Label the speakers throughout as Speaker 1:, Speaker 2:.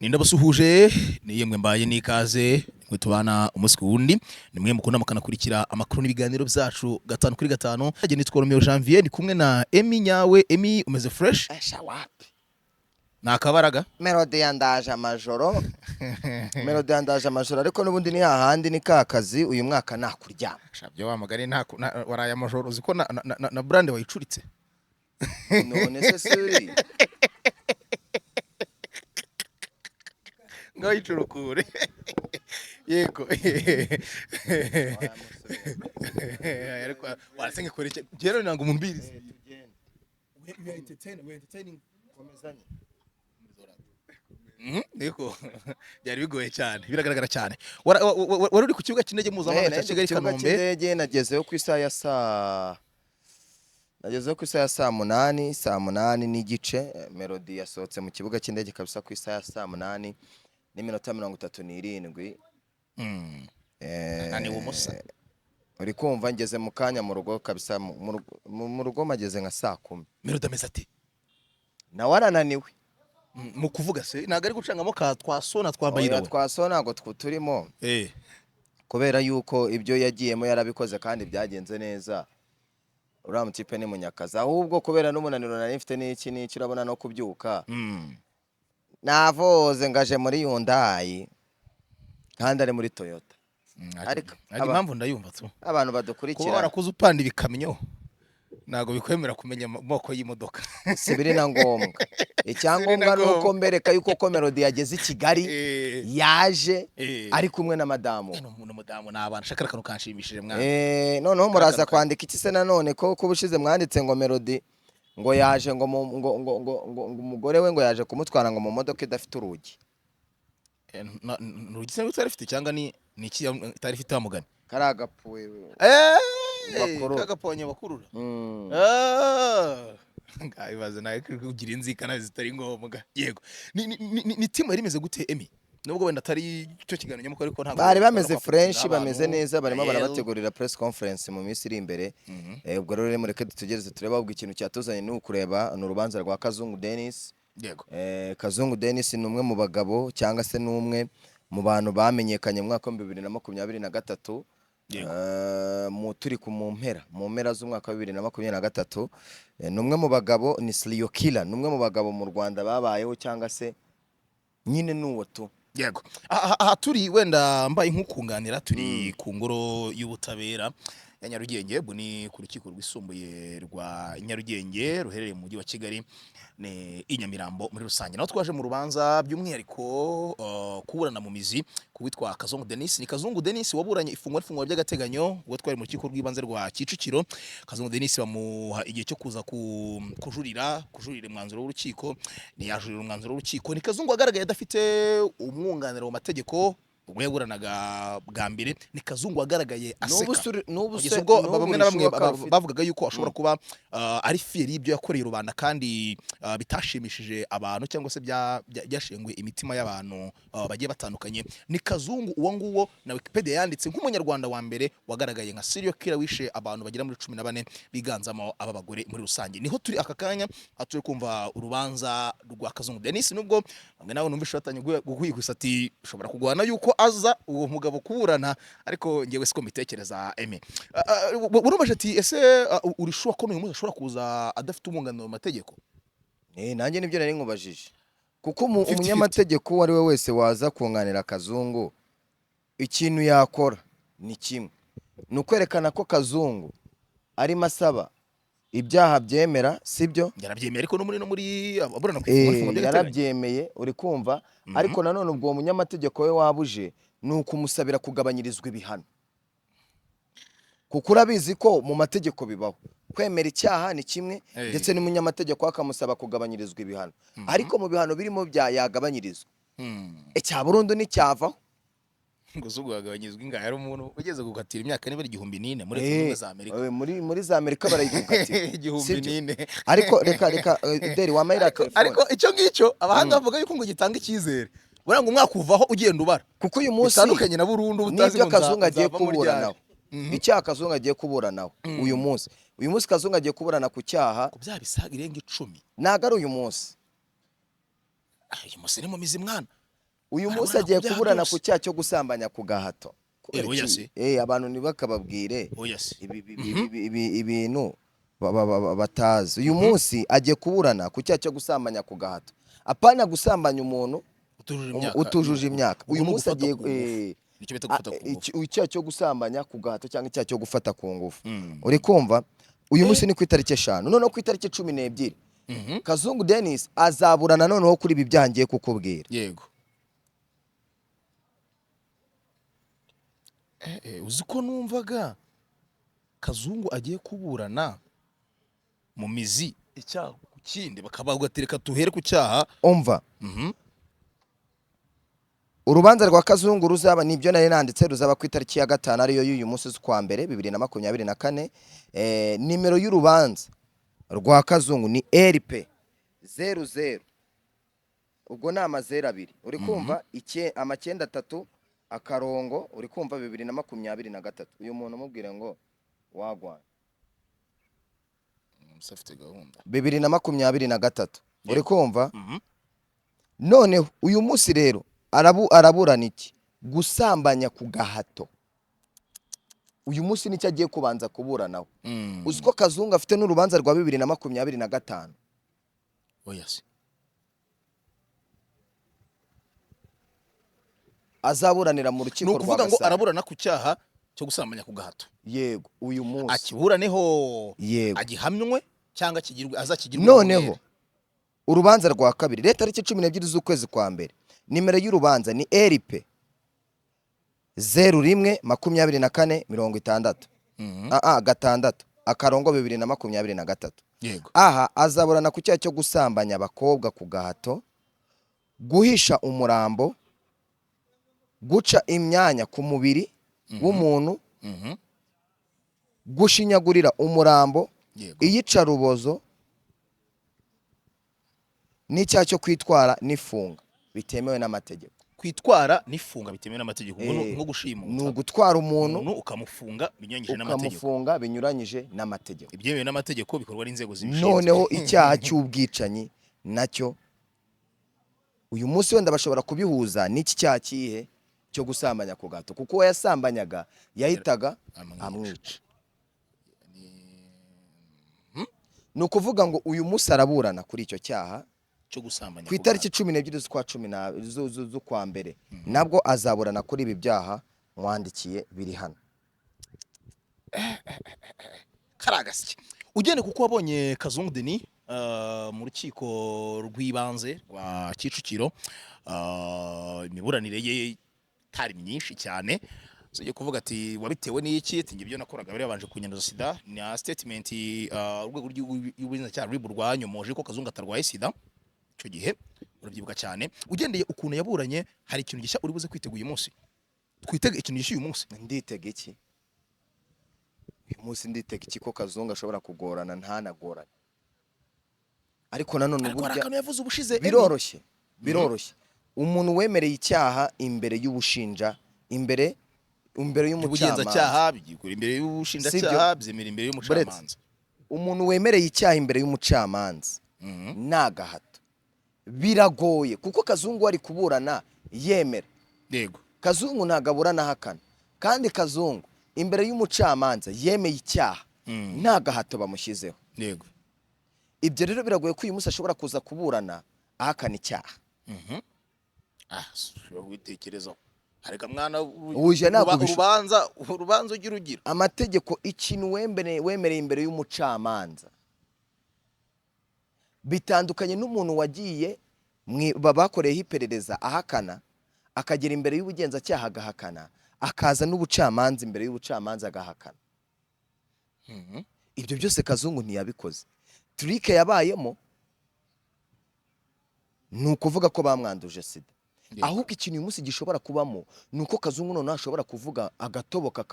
Speaker 1: Ninda basuhuje ni yemwe mbaye nikaze mwe tubana umunsi wundi ni mwe mukunda mukanakurikira amakuru n'ibiganiro byacu gatanu kuri gatanu. Haje nitwa Romeo Janvier ni kumwe na Emi nyawe. Emi umeze fresh?
Speaker 2: Asha wapi?
Speaker 1: Nakabaraga
Speaker 2: Melody yandaje amajoro. Melody yandaje amajoro ariko nubundi ni hahandi ni kakazi uyu mwaka nakuryama.
Speaker 1: Shabyo wamagare nta waraya amajoro uziko na brand wayicuritse.
Speaker 2: None se suri.
Speaker 1: Ngayicurukure yego ariko wasenge koreke gero nango mumbirize we entertaining komezanye niko byari bigoye cyane biragaragara cyane wari uri ku kibuga cy'indege mpuzamahanga cya Kigali Kanombe.
Speaker 2: Indege nagezeyo ku isaha ya saa saa 8 n'igice. Melody yasohotse mu kibuga cy'indege kabisa ku isaha ya saa 8 n'iminota 37.
Speaker 1: Nani wumusa
Speaker 2: uri kumva ngeze mu kanya mu rugo kabisa mu rugo mageze nka saa 10.
Speaker 1: Melody ameze ati
Speaker 2: na warananiwe
Speaker 1: mu kuvuga se naga ari gucangamo ka twasona twambaye
Speaker 2: dawe twasona ngo turimo kubera yuko ibyo yagiyemo yarabikoze kandi byagenze neza. Uriya mutipe ni munyakazi ahubwo kubera n'umunaniro nari mfite n'iki urabona no kubyuka navoze ngaje muri Hyundai kandi ari muri Toyota.
Speaker 1: Ariko impamvu ndayumva tu
Speaker 2: abantu badukurikira
Speaker 1: kuba warakuze upanda ibikamyo nago bikwemera kumenya moko y'imodoka
Speaker 2: sibiri na ngombwa. Icyangombwa nuko mbereka yuko ko Melody yageze i Kigali yaje ari kumwe na madamu.
Speaker 1: Umuntu mudamu nabana shakara kanu kanshimishije mwana.
Speaker 2: Noneho muraza kwandika iki se nanone ko kubushize mwanditse ngo Melody ngo yaje ngo umugore we ngo yaje kumutwara ngo mu modoka idafite urugi.
Speaker 1: Urugi se utarifite cyangwa ni iki itarifite amugani
Speaker 2: karagapuwe
Speaker 1: bakuru kagaponye bakurura ngayibaze naye kugira inzikana zitari ngombwa. Yego ni timu rimeze gute Emi? Nubwo wenda atari cyo kiganiro nyamukuru ariko ntabwo
Speaker 2: bari bameze French bameze neza barimo barabategurira press conference mu minsi iri imbere. Ubwo rero mureke tugereze tureba ubwo ikintu cyatuzanye ni ukureba n'urubanza rwa Kazungu Dennis.
Speaker 1: Yego
Speaker 2: Kazungu Dennis ni umwe mu bagabo cyangwa se n'umwe mu bantu bamenyekanye mu mwaka wa 2023 mu turi ku mu mpera z'umwaka wa 2023. Numwe mu bagabo ni serial killer, numwe mu bagabo mu Rwanda babayeho cyangwa se nyine nuwo tu.
Speaker 1: Yego aha turi wenda mbaye nk'ukunganira turi ku ngoro y'ubutabera ya Nyarugenge. Bu ni ku rukiko rwisumbuye rwa Nyarugenge ruherereye mu mujyi wa Kigali ne inyamirambo muri rusange. Naho twaje mu rubanza by'umwihariko kuburana mu mizi kuwitwa Kazungu Dennis. Ni Kazungu Dennis waburanye ifungwa by'agateganyo ubwo twari mu rukiko rw'ibanze rwa Kicukiro. Kazungu Dennis bamuha igihe cyo kuza kujurira umwanzuro w'urukiko. Ni yajurira umwanzuro w'urukiko. Ni Kazungu agaragaye adafite umwunganira mu mategeko ubwo yaburanaga bwa mbere. Ni Kazungu agaragaye aseka ubwo bamwe na bamwe bavugaga yuko ashobora kuba ari fieri y'ibyo yakoreye rubanda kandi bitashimishije abantu cyangwa se byashengwe imitima y'abantu bagiye batandukanye. Ni Kazungu uwo nguwo na Wikipedia yanditse nk'umunyarwanda wa mbere wagaragaye nka serial killer wishe abantu bagera muri 14 biganzamo aba bagore muri rusange. Niho turi aka kanya aturi kumva urubanza rwa Kazungu Dennis. Nubwo bamwe nawe numvisha batanye guhwihwisa ati ushobora kugwana yuko aza uwo mugabo kuburana ariko ngewe siko mitekereza Emi. Urumvaje ati ese urishuwa ko n'uyu ashobora kuza adafite umwunganira mu mategeko?
Speaker 2: Nanjye nibyo nari nkubajije kuko umunyamategeko wari we wese waza kunganira Kazungu ikintu yakora ni kimwe ni ukwerekana ko Kazungu ari masaba ibyaha byemera sibyo.
Speaker 1: Yarabyemeye ariko no muri aburana
Speaker 2: kwifungwa yarabyemeye uri kumva. Ariko nanone ubwo umunyamategeko we wabuje ni ukumusabira kugabanyirizwa ibihano kuko urabizi ko mu mategeko bibaho kwemera icyaha ni kimwe ndetse n'umunyamategeko akamusaba kugabanyirizwa ibihano. Ariko mu bihano birimo bya yagabanyirizwa icya burundu n'icyavaho
Speaker 1: ngo zugagabanyirizwa ingaya ari umuntu ugeze gukatira imyaka niba 1004 muri Leta za Amerika.
Speaker 2: Muri za Amerika barayigukatira
Speaker 1: 1004.
Speaker 2: Ariko reka deri wamayira telefone.
Speaker 1: Ariko icyo ngicyo abahanga bavuga yuko ngo gitanga icyizere buranga umwaka uvaho ugenda ubara
Speaker 2: kuko uyu munsi
Speaker 1: bitandukanye na burundu butazi
Speaker 2: ngo Kazungu agiye kuburanaho. Icyaha Kazungu agiye kuburanaho uyu munsi Kazungu agiye kuburana ku cyaha
Speaker 1: ku bya bisaga irenga 10.
Speaker 2: Naga ari uyu munsi
Speaker 1: uyu munsi ni mu mizi mwana
Speaker 2: uyu munsi agiye kuburana ku cyaha cyo gusambanya ku gahato. Abantu ntibakababwire ibintu batazi. Uyu munsi agiye kuburana ku cyaha cyo gusambanya ku gahato, apana gusambanya umuntu utujuje imyaka. Uyu munsi agiye icyaha cyo gusambanya ku gahato cyangwa icyaha cyo gufata ku ngufu. Uri kumva? Uyu munsi ni ku itariki 5, noneho ku itariki 12 Kazungu Dennis azaburana noneho kuri ibi byangiye kukubwira.
Speaker 1: Yego. Uzi ko numvaga Kazungu agiye kuburana mu mizi icyaha ku kindi, bakabagutereka tuhere ku cyaha.
Speaker 2: Umva. Urubanza rwa Kazungu ruzaba nibyo nari nanditse, ruzaba ku itariki ya 5 ariyo y'uyu munsi z'ukwa mbere 2024. Nimero y'urubanza rwa Kazungu ni RP 00, ubwo ni amazero 2. Uri kumva? Amacyenda 3 akarongo, uri kumva 2023. Uyu muntu umubwire ngo wagwana
Speaker 1: musafite gahunda
Speaker 2: 2023. Uri kumva? None uyu munsi rero araburana iki? Gusambanya ku gahato. Uyu munsi nicyo agiye kubanza kuburanaho. Uzi ko Kazungu afite n'urubanza rwa 2025. Azaburanira mu rukiko rwa
Speaker 1: Nukuvuga ngo araburana ku cyaha cyo gusambanya ku gahato.
Speaker 2: Yego, uyu munsi
Speaker 1: akiburaneho.
Speaker 2: Yego.
Speaker 1: Agihamywe cyangwa azakigirwa.
Speaker 2: Noneho urubanza rwa kabiri leta tariki 12 z'ukwezi kwa mbere, nimero y'urubanza ni RP 01/24/60 gatandatu akarongo 2023.
Speaker 1: Yego.
Speaker 2: Aha azaburana ku cyaha cyo gusambanya abakobwa ku gahato, guhisha umurambo, guca imyanya ku mubiri w'umuntu, gushinyagurira umurambo, iyica rubozo, n'icyaha cyo kwitwara n'ifunga bitemewe n'amategeko.
Speaker 1: Kwitwara n'ifunga bitemewe n'amategeko nko gushimuta.
Speaker 2: Ni ugutwara umuntu
Speaker 1: ukamufunga binyuranyije n'amategeko.
Speaker 2: Ukamufunga binyuranyije n'amategeko.
Speaker 1: Ibyemewe n'amategeko bikorwa n'inzego zibishinzwe.
Speaker 2: Noneho icyaha cy'ubwicanyi nacyo uyu munsi wenda bashobora kubihuza n'iki cyaha kihe cyo gusambanya ku gahato, kuko we yasambanyaga yahitaga amwica. Ni ukuvuga ngo uyu munsi araburana kuri icyo cyaha
Speaker 1: cyo gusambanya
Speaker 2: ku itariki 12 z'ukwa mbere. Nabwo azaburana kuri ibi byaha mwandikiye biri hano.
Speaker 1: Karagasye ugende kuko wabonye Kazungu Denis mu rukiko rw'ibanze rwa Kicukiro. Imiburanire ye tari myinshi cyane, Sije kuvuga ati wabitewe n'iki ati ngibyo nakoraga bari yabanje kunyanduza sida. Ni statement urwego rw'ubugenzacyaha RIB rwanyomoje ko Kazungu atarwaye sida cyo gihe. Urabyibuka cyane ugendeye ukuntu yaburanye. Hari ikintu gishya uri buze kwiteguye umunsi? Twitege ikintu gishya uyu munsi?
Speaker 2: Nditege iki uyu munsi? Nditege iki ko Kazungu ashobora kugorana ntanagorane, ariko nanone uburyo
Speaker 1: yavuze ubushize
Speaker 2: biroroshye. Umuntu wemereye icyaha imbere y'ubushinja, imbere y'umucamanza,
Speaker 1: imbere y'ubushinjacyaha, byemera imbere y'umucamanza.
Speaker 2: Umuntu wemereye icyaha imbere y'umucamanza nagahato biragoye, kuko Kazungu ari kuburana yemera.
Speaker 1: Yego.
Speaker 2: Kazungu ntagaburana hakana, kandi Kazungu imbere y'umucamanza yemeye icyaha nagahato bamushyizeho.
Speaker 1: Yego.
Speaker 2: Ibyo rero biragoye ko uyu munsi ashobora kuza kuburana ahakana icyaha.
Speaker 1: Witekerezaho hareka mwana urubanza ugira ugira
Speaker 2: amategeko. Ikintu wemereye imbere y'umucamanza bitandukanye n'umuntu wagiye bakoreyeho iperereza ahakana, akagera imbere y'ubugenzacyaha agahakana, akaza n'ubucamanza imbere y'ubucamanza agahakana. Ibyo byose Kazungu ntiyabikoze. Trike yabayemo ni ukuvuga ko bamwanduje sida. Ahubwo ikintu uyu munsi gishobora kubamo nuko Kazungu none ashobora kuvuga agatoboka,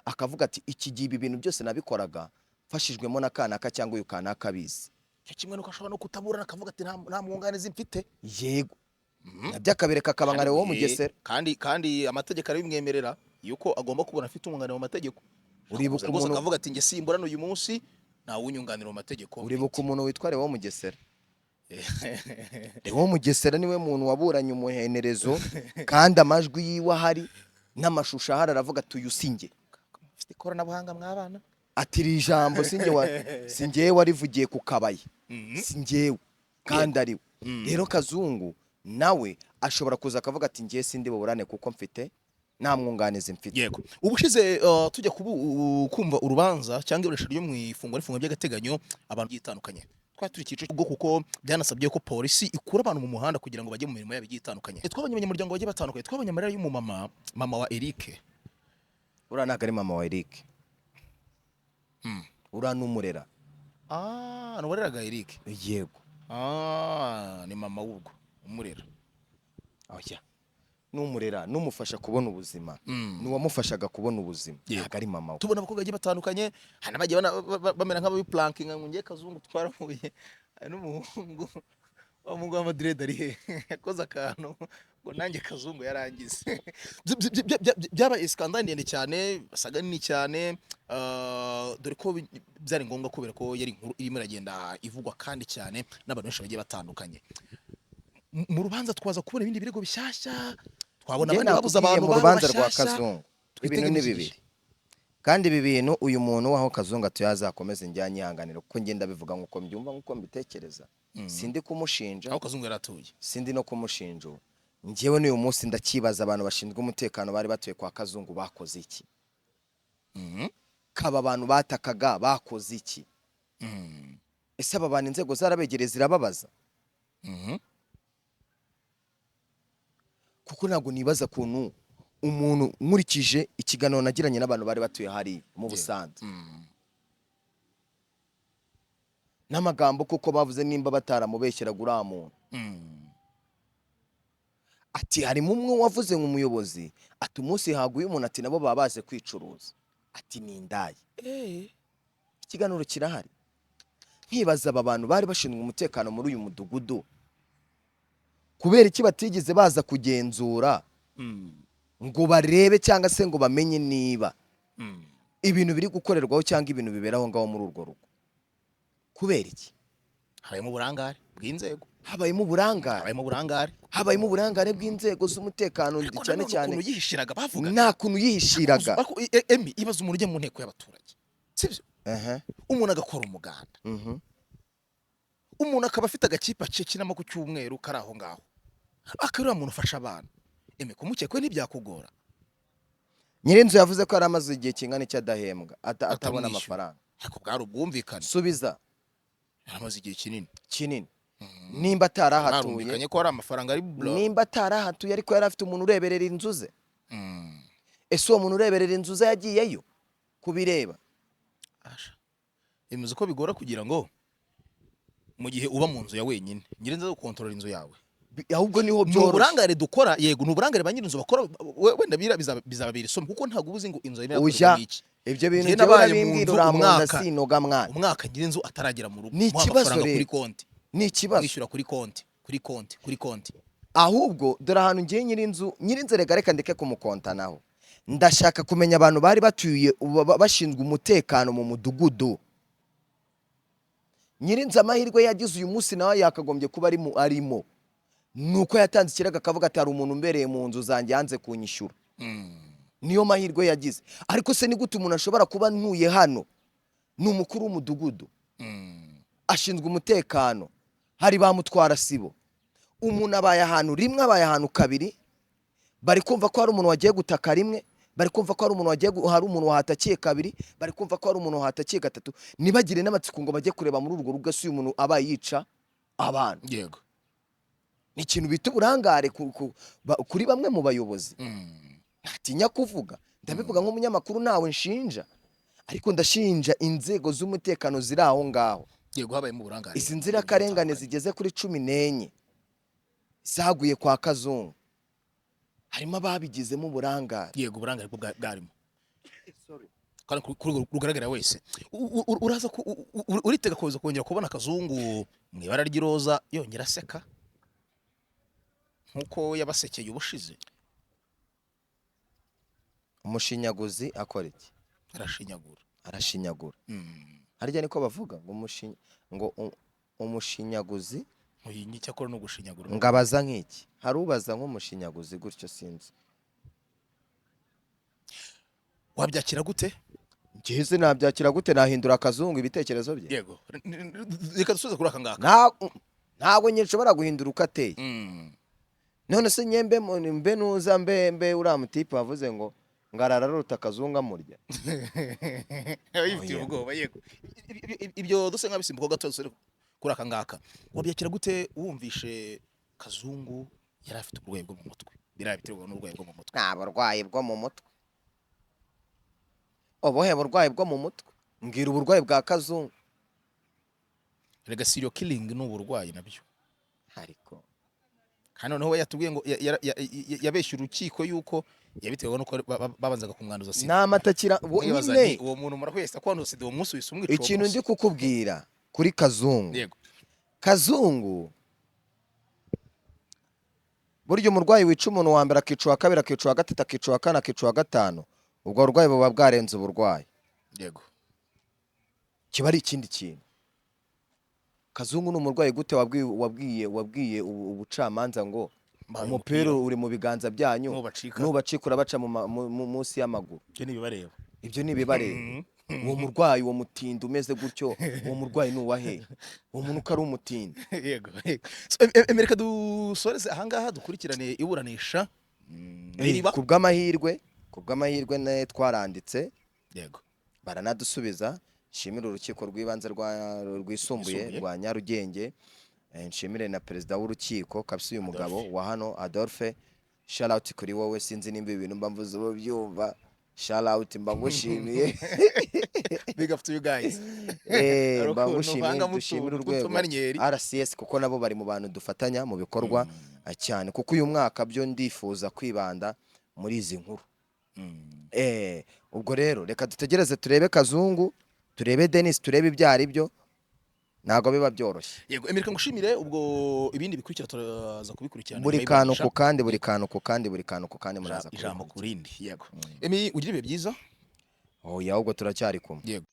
Speaker 2: akavuga ati iki gihe ibi bintu byose nabikoraga mfashijwemo na kanaka cyangwa uyu kanaka bizi.
Speaker 1: Cyo kimwe nuko ashobora no kutaburana akavuga ati nta mwunganizi mfite.
Speaker 2: Yego. Nabyo akabereka akabangare wo Mugesera.
Speaker 1: Kandi amategeko arabimwemerera yuko agomba kubona afite umwunganira mu mategeko. Uribuka umuntu akavuga ati nge simburana uyu munsi nta wunyunganira mu mategeko.
Speaker 2: Uribuka umuntu witware wo Mugesera. Lewo Mugesera niwe muntu waburanye umuhenerezo kandi amajwi yiwe ahari n'amashusho ahari aravuga tuyusinge
Speaker 1: mfite ikoranabuhanga mwabana
Speaker 2: ati iri jambo singewe warivugiye ku kabaye singewe kandi ariwe rero Kazungu nawe ashobora kuza akavuga ati ngiye sindi buburane kuko mfite nta mwunganizi mfite.
Speaker 1: Yego ubushize tujya kumva urubanza cyangwa iburesha ryo mu ifungwa by'agateganyo abantu gitandukanye turi kice ubwo kuko byanasabye ko polisi ikura abantu mu muhanda kugira ngo bajye mu mirimo yabo igitandukanye. Twabonye abanyamuryango bagiye batandukanye, twabonye amarira y'umumama mama wa Eric.
Speaker 2: Ura naga ari mama wa Eric. Ura numurera.
Speaker 1: Nuwareraga Eric.
Speaker 2: Yego.
Speaker 1: Ni mama w'ubwo umurera.
Speaker 2: Oya. Numurera numufasha kubona ubuzima. Nuwamufashaga kubona ubuzima. Naga ari mama.
Speaker 1: Tubona abakobwa bagiye batandukanye, hana bagiye bamera nk'ababi planking ngo ngiye Kazungu twaramuye. N'umuhungu wa Madrid ari he yakoze akantu ngo nanjye Kazungu yarangize. Byabaye skandal ndende cyane, basaga nini cyane, dore ko byari ngombwa kubera ko yari inkuru irimo iragenda ivugwa kandi cyane n'abantu benshi bagiye batandukanye. Mu rubanza twaza kubona ibindi birego bishyashya, twabona abandi babuza abantu
Speaker 2: mu rubanza rwa Kazungu. Ibintu ni bibiri kandi ibi bintu uyu muntu waho Kazungu atuyazakomeze njyanye ihanganiro kuko ngenda bivuga nkuko mbyumva nkuko mbitekereza. Sindi kumushinja
Speaker 1: aho Kazungu yaratuye,
Speaker 2: sindi no kumushinja. Ngewe n'uyu munsi ndakibaza abantu bashinzwe umutekano bari batuye kwa Kazungu bakoze iki. Kaba abantu batakaga bakoze iki. Ese aba bantu inzego zarabegereye zirababaza. Kuko ntabwo nibaza kuntu umuntu nkurikije ikiganiro nagiranye n'abantu bari batuye hari mu Busanza. N'amagambo kuko bavuze nimba bataramubeshyeraga uriya muntu. Ati harimo umwe wavuze nk'umuyobozi ati umunsi haguye umuntu ati nabo baba baze kwicuruza. Ati ni indayi. Ikiganiro kirahari. Nkibaza aba bantu bari bashinzwe umutekano muri uyu mudugudu. Kubera iki batigeze baza kugenzura ngo barebe cyangwa se ngo bamenye niba ibintu biri gukorerwaho cyangwa ibintu biberaho ngaho muri urwo rugo. Kubera iki?
Speaker 1: Habayemo uburangare bw'inzego.
Speaker 2: Habayemo uburangare bw'inzego z'umutekano cyane cyane. Nta kuntu yihishiraga.
Speaker 1: Emi ibaza umuntu ujya mu nteko y'abaturage. Sibyo? Umuntu agakora umuganda. Umuntu akaba afite agakipa kinamo ku cyumweru kari aho ngaho. Akarura muntu ufasha abantu. Emi kumukekwe ntibyakugora.
Speaker 2: Nyirinzu yavuze ko ari amaze igihe kingana cy'adahembwa atabona amafaranga.
Speaker 1: Ariko bwari ubwumvikane.
Speaker 2: Subiza.
Speaker 1: Amaze igihe kinini.
Speaker 2: Nimba atarahatuye.
Speaker 1: Barumvikanye ko ari amafaranga ari blo.
Speaker 2: Nimba atarahatuye ariko yari afite umuntu ureberera inzu ze. Ese uwo muntu ureberera inzu ze yagiyeyo kubireba.
Speaker 1: Emeze ko bigora kugira ngo mu gihe uba mu nzu ya wenyine nyirinze zo kontrola inzu yawe.
Speaker 2: Ahubwo niho byoroshye.
Speaker 1: Uburangare dukora yego n'uburangare banyirinzu bakora wenda bizababira isomo kuko ntabwo ubuzi ngo inzu iri nakora iki.
Speaker 2: Ibyo bintu nabaye mu nzu umwaka sinoga mwana.
Speaker 1: Umwaka nyirinzu ataragera mu rugo.
Speaker 2: Ni ikibazo kuri
Speaker 1: konti.
Speaker 2: Ni ikibazo.
Speaker 1: Kwishyura kuri konti.
Speaker 2: Ahubwo dore ahantu ngiye nyirinzu reka ndeke kumukonta naho. Ndashaka kumenya abantu bari batuye bashinzwe umutekano mu mudugudu. Nyirinzu amahirwe yagize uyu munsi nawe yakagombye kuba arimo. Nuko yatanze ikiraga akavuga ati hari umuntu umbereye mu nzu zanjye yanze kunyishyura. Niyo mahirwe yagize. Ariko se ni gute umuntu ashobora kuba ntuye hano ni umukuru w'umudugudu. Ashinzwe umutekano. Hari bamutwara sibo. Umuntu abaye ahantu rimwe abaye ahantu kabiri. Bari kumva ko hari umuntu wagiye gutaka rimwe. Bari kumva ko hari umuntu wahatakiye kabiri. Bari kumva ko hari umuntu wahatakiye gatatu. Nibagire n'amatsiko ngo bajye kureba muri urwo rugo si uyu muntu abaye yica abantu.
Speaker 1: Yego.
Speaker 2: Ni ikintu bita uburangare kuri bamwe mu bayobozi. Ntatinya kuvuga. Ndabivuga nk'umunyamakuru nawe nshinja. Ariko ndashinja inzego z'umutekano ziri aho ngaho.
Speaker 1: Yego habaye mu burangare.
Speaker 2: Izi nzirakarengane zigeze kuri 14 zaguye kwa Kazungu. Harimo ababigizemo uburangare.
Speaker 1: Yego uburangare bwo bwarimo. Kandi kurugaragara wese. Uraza uritega koza kongera kubona Kazungu mu ibara ry'iroza yongera seka. Nkuko yabasekeye ubushize.
Speaker 2: Umushinyaguzi akora iki?
Speaker 1: Arashinyagura.
Speaker 2: Harya niko bavuga ngo umushinyaguzi
Speaker 1: Uyingi cyakora no gushinyagura.
Speaker 2: ngabaza nk'iki hari ubaza nk'umushinyaguzi gutyo sinzi
Speaker 1: Wabyakira gute?
Speaker 2: njye nabyakira gute nahindura akazungu ibitekerezo bye
Speaker 1: Yego. Reka dusubize kuri aka ngaka.
Speaker 2: ntabwo nyine nshobora guhindura uko ateye none se nyembe mbe nuza mbe uriya mutipe wavuze ngo ngarara ruta akazungu amurya
Speaker 1: Yifitiye ubwoba yego. Ibyo duse nk'abisimbuka gato kuri aka ngaka. Wabyakira gute wumvishe Kazungu yari afite uburwayi bwo mu mutwe? Birabiterwa n'uburwayi bwo mu mutwe.
Speaker 2: nta burwayi bwo mu mutwe obohe burwayi bwo mu mutwe mbwira uburwayi bwa Kazungu
Speaker 1: Rega serial killing n'uburwayi nabyo.
Speaker 2: ariko
Speaker 1: Hano noneho yatubwiye ngo yabeshye urukiko yuko yabitewe nuko babanzaga kumwanduza sida.
Speaker 2: namatakira nyine
Speaker 1: Uwo muntu murahwesa kwanduza sida uwo munsi wisumwica.
Speaker 2: ikintu ndi kukubwira kuri Kazungu
Speaker 1: Yego.
Speaker 2: Kazungu buryo umurwayi wica umuntu wa mbere akica uwa kabiri akica uwa gatatu akica uwa kane akica uwa gatanu ubwo burwayi buba bwarenze uburwayi
Speaker 1: Yego.
Speaker 2: kiba ari ikindi kintu Kazungu ni umurwayi gute wabwiye ubucamanza ngo umupira uri mu biganza byanyu nubacikura baca munsi y'amaguru ibyo nibibareba uwo murwayi uwo mutindi umeze gutyo uwo murwayi nuwahe uwo muntu ko ari umutindi
Speaker 1: yego. Amerika dusoreze ahangaha dukurikirane iburanisha
Speaker 2: kubw'amahirwe ne twaranditse
Speaker 1: yego
Speaker 2: baranadusubiza nshimire urukiko rw'ibanze rwisumbuye rwa Nyarugenge nshimire na perezida w'urukiko kabisa uyu mugabo wa hano Adolphe shout out kuri wowe sinzi nimba ibintu mba mvuze bo byumva shout out mba ngushimiye
Speaker 1: big up to you guys
Speaker 2: mba ngushimiye dushimire urwego RCS kuko nabo bari mu bantu dufatanya mu bikorwa cyane kuko uyu mwaka byo ndifuza kwibanda muri izi nkuru ubwo rero reka dutegereze turebe Kazungu turebe Dennis turebe ibyari byo nago biba byoroshye
Speaker 1: yego. Amerika ngushimire ubwo ibindi bikurikira turaza kubikurikirana
Speaker 2: buri kantu ku kandi muraza
Speaker 1: ijambo kurindi yego. Emi ugira ibihe byiza
Speaker 2: oya ahubwo turacyari kumwe
Speaker 1: yego.